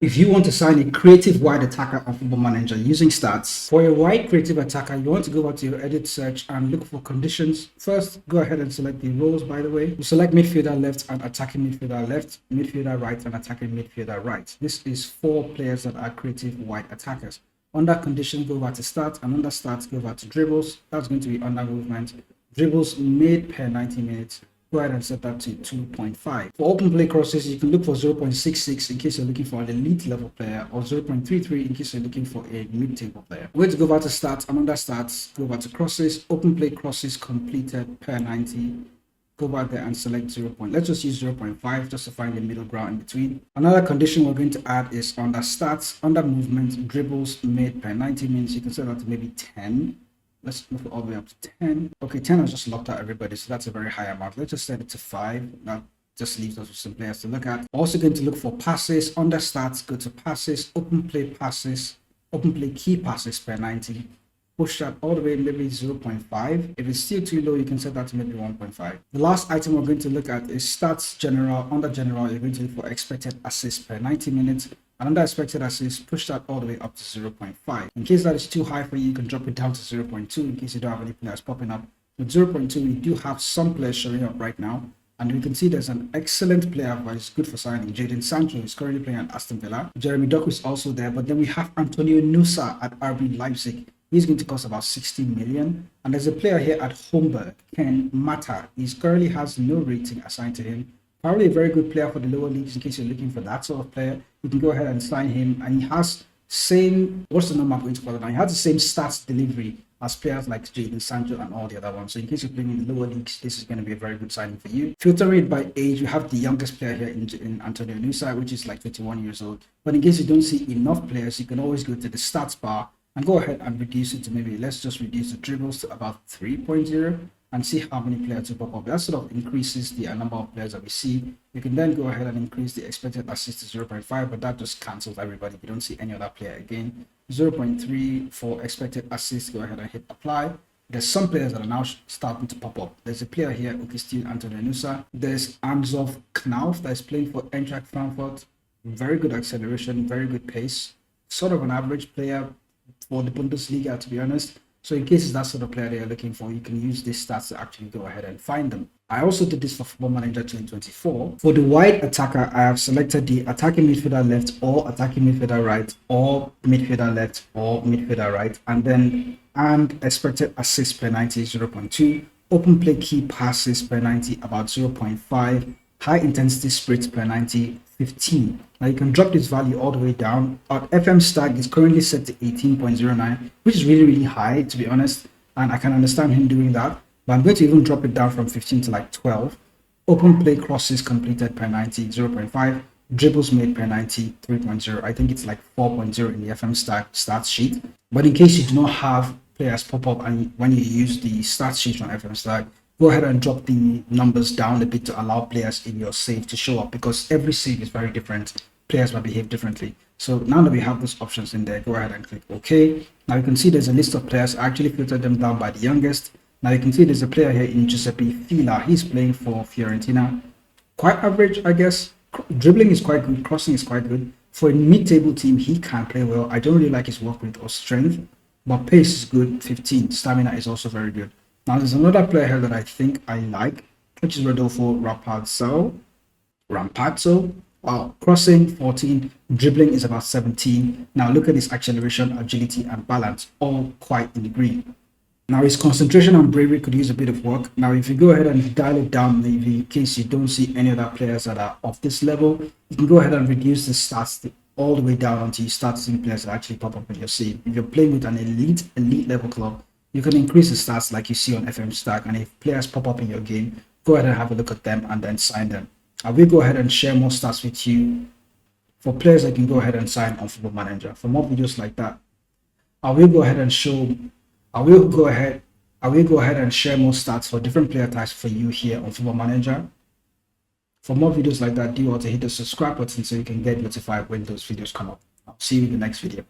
If you want to sign a creative wide attacker on Football Manager using stats, for a wide creative attacker, you want to go out to your edit search and look for conditions. First, go ahead and select the roles, by the way. You select midfielder left and attacking midfielder left, midfielder right and attacking midfielder right. This is 4 players that are creative wide attackers. Under conditions, go over to stats, and under stats, go over to dribbles. That's going to be under movement. Dribbles made per 90 minutes. Go ahead and set that to 2.5. For open play crosses, you can look for 0.66 in case you're looking for an elite level player, or 0.33 in case you're looking for a mid-table player. We're going to go over to stats, and under stats, go over to crosses, open play crosses completed per 90. Go back there and select 0. Let's just use 0.5 just to find the middle ground in between. Another condition we're going to add is under stats, under movement, dribbles made per 90 minutes. You can set that to maybe 10. Let's move it all the way up to 10. Okay, 10 has just locked out everybody, so that's a very high amount. Let's just set it to 5. That just leaves us with some players to look at. Also going to look for passes. Under stats, go to passes, open play key passes per 90. Push that all the way maybe 0.5. If it's still too low, you can set that to maybe 1.5. The last item we're going to look at is stats general. Under general, you're going to look for expected assists per 90 minutes. And under expected assists, push that all the way up to 0.5. In case that is too high for you, you can drop it down to 0.2 in case you don't have any players popping up. With 0.2, we do have some players showing up right now. And we can see there's an excellent player who is good for signing. Jadon Sancho is currently playing at Aston Villa. Jeremy Doku is also there. But then we have Antonio Nusa at RB Leipzig. He's going to cost about 60 million. And there's a player here at Homburg, Ken Mata. He currently has no rating assigned to him. Probably a very good player for the lower leagues in case you're looking for that sort of player. You can go ahead and sign him. And he has same, what's the number I'm going to call it now? He has the same stats delivery as players like Jadon Sancho and all the other ones. So in case you're playing in the lower leagues, this is going to be a very good signing for you. Filtering it by age, you have the youngest player here in Antonio Nusa, which is like 21 years old. But in case you don't see enough players, you can always go to the stats bar and go ahead and reduce it to maybe, let's just reduce the dribbles to about 3.0 and see how many players to pop up. That sort of increases the number of players that we see. You can then go ahead and increase the expected assist to 0.5, but that just cancels everybody. You don't see any other player again. 0.3 for expected assist. Go ahead and hit apply. There's some players that are now starting to pop up. There's a player here, Augustin Antonio Nusa. There's Anzov Knauf that is playing for Eintracht Frankfurt. Very good acceleration, very good pace. Sort of an average player for the Bundesliga, to be honest. So in case it's that sort of player that you're looking for, you can use these stats to actually go ahead and find them. I also did this for Football Manager 2024. For the wide attacker, I have selected the attacking midfielder left or attacking midfielder right or midfielder left or midfielder right, and expected assists per 90 0.2, open play key passes per 90 about 0.5, high intensity sprints per 90 15. Now you can drop this value all the way down. Our FMStag is currently set to 18.09, which is really high, to be honest, and I can understand him doing that, but I'm going to even drop it down from 15 to like 12. Open play crosses completed per 90 0.5, dribbles made per 90 3.0. I think it's like 4.0 in the FMStag stats sheet, but in case you do not have players pop up and when you use the stats sheet from FMStag, go ahead and drop the numbers down a bit to allow players in your save to show up, because every save is very different. Players might behave differently. So now that we have those options in there, go ahead and click OK. Now you can see there's a list of players. I actually filtered them down by the youngest. Now you can see there's a player here in Giuseppe Fila. He's playing for Fiorentina. Quite average, I guess. Dribbling is quite good. Crossing is quite good. For a mid-table team, he can play well. I don't really like his work rate or strength, but pace is good, 15. Stamina is also very good. Now there's another player here that I think I like, which is Rodolfo Rampazzo. Crossing 14, dribbling is about 17. Now look at his acceleration, agility, and balance, all quite in the green. Now his concentration and bravery could use a bit of work. Now if you go ahead and dial it down, maybe in case you don't see any other players that are of this level, you can go ahead and reduce the stats all the way down until you start seeing players that actually pop up in your save. If you're playing with an elite level club, you can increase the stats like you see on FMStag, and if players pop up in your game, go ahead and have a look at them and then sign them. I will go ahead and share more stats with you for players that can go ahead and sign on Football Manager. For more videos like that, I will go ahead and share more stats for different player types for you here on Football Manager. For more videos like that, do also hit the subscribe button so you can get notified when those videos come up. I'll see you in the next video.